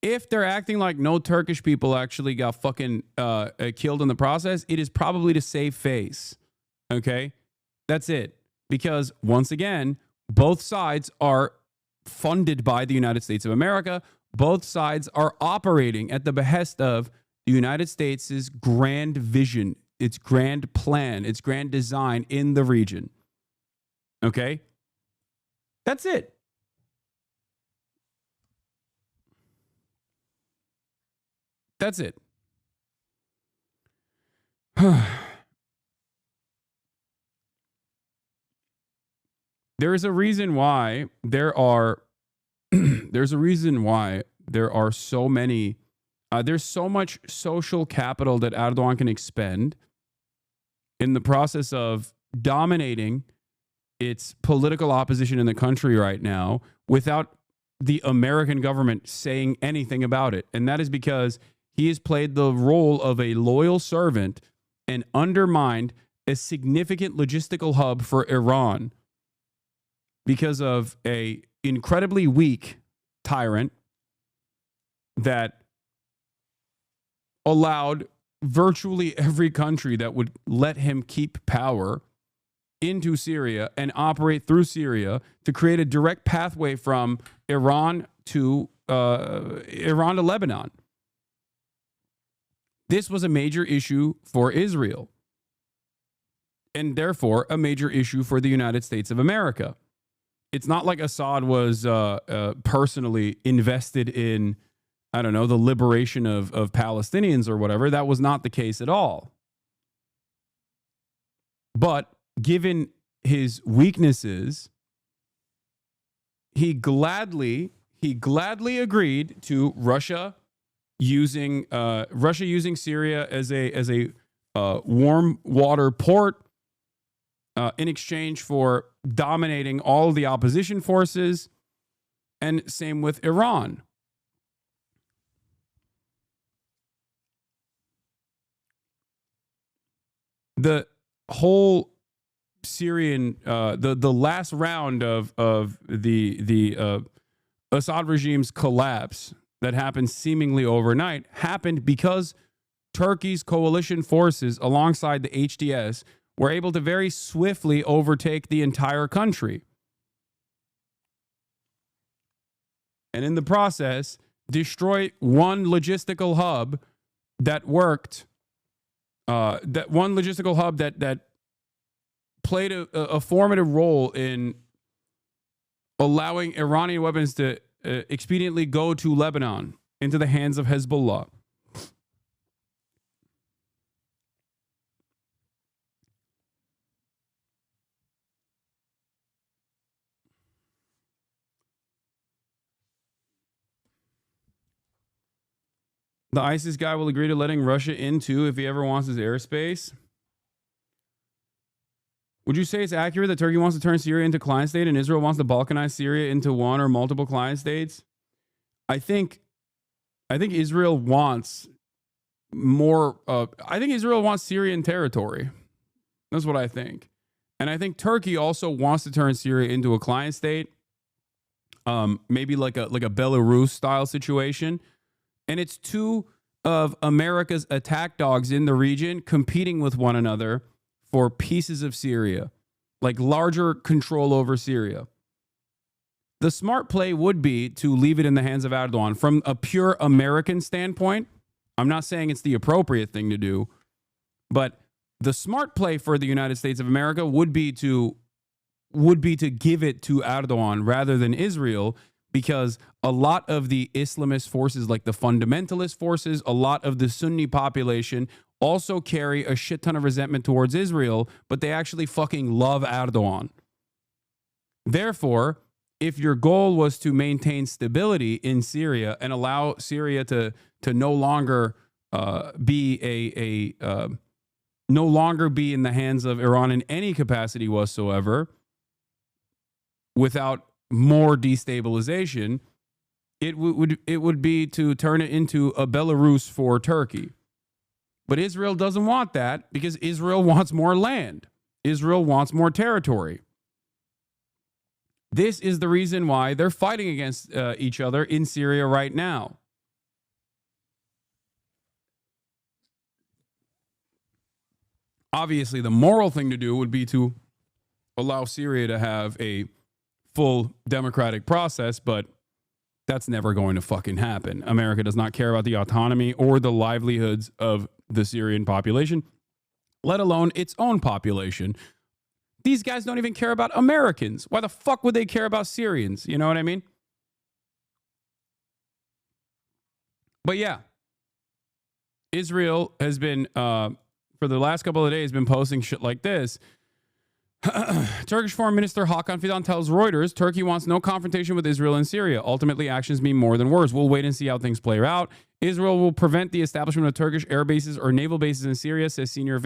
If they're acting like no Turkish people actually got fucking killed in the process, it is probably to save face. Okay? That's it. Because, once again, both sides are funded by the United States of America. Both sides are operating at the behest of the United States' grand vision, its grand plan, its grand design in the region. Okay? That's it. That's it. There is a reason why there are there's a reason why there are so many there's so much social capital that Erdogan can expend in the process of dominating its political opposition in the country right now without the American government saying anything about it. And that is because he has played the role of a loyal servant and undermined a significant logistical hub for Iran because of a incredibly weak tyrant that allowed virtually every country that would let him keep power into Syria and operate through Syria to create a direct pathway from Iran to Lebanon. This was a major issue for Israel and therefore a major issue for the United States of America. It's not like Assad was personally invested in, I don't know, the liberation of Palestinians or whatever. That was not the case at all. But given his weaknesses, he gladly agreed to Russia using Syria as a warm water port in exchange for dominating all of the opposition forces, and same with Iran. The whole Syrian, the last round of the Assad regime's collapse that happened seemingly overnight happened because Turkey's coalition forces alongside the HDS were able to very swiftly overtake the entire country. And in the process, destroy one logistical hub that worked, that played a formative role in allowing Iranian weapons to expediently go to Lebanon into the hands of Hezbollah. The ISIS guy will agree to letting Russia in too if he ever wants his airspace. Would you say it's accurate that Turkey wants to turn Syria into client state and Israel wants to balkanize Syria into one or multiple client states? I think I think Israel wants more. I think Israel wants Syrian territory. That's what I think. And I think Turkey also wants to turn Syria into a client state, maybe like a Belarus style situation. And it's two of America's attack dogs in the region competing with one another for pieces of Syria, like larger control over Syria. The smart play would be to leave it in the hands of Erdogan. From a pure American standpoint, I'm not saying it's the appropriate thing to do, but the smart play for the United States of America would be to give it to Erdogan rather than Israel, because a lot of the Islamist forces, like the fundamentalist forces, a lot of the Sunni population also carry a shit ton of resentment towards Israel, but they actually fucking love Erdogan. Therefore, if your goal was to maintain stability in Syria and allow Syria to no longer be no longer be in the hands of Iran in any capacity whatsoever, without more destabilization, it would be to turn it into a Belarus for Turkey. But Israel doesn't want that, because Israel wants more land. Israel wants more territory. This is the reason why they're fighting against each other in Syria right now. Obviously, the moral thing to do would be to allow Syria to have a full democratic process, but that's never going to fucking happen. America does not care about the autonomy or the livelihoods of the Syrian population, let alone its own population. These guys don't even care about Americans. Why the fuck would they care about Syrians? You know what I mean? But yeah, Israel has been, for the last couple of days, been posting shit like this. Turkish Foreign Minister Hakan Fidan tells Reuters Turkey wants no confrontation with Israel and Syria. Ultimately, actions mean more than words. We'll wait and see how things play out. Israel will prevent the establishment of Turkish air bases or naval bases in Syria, says senior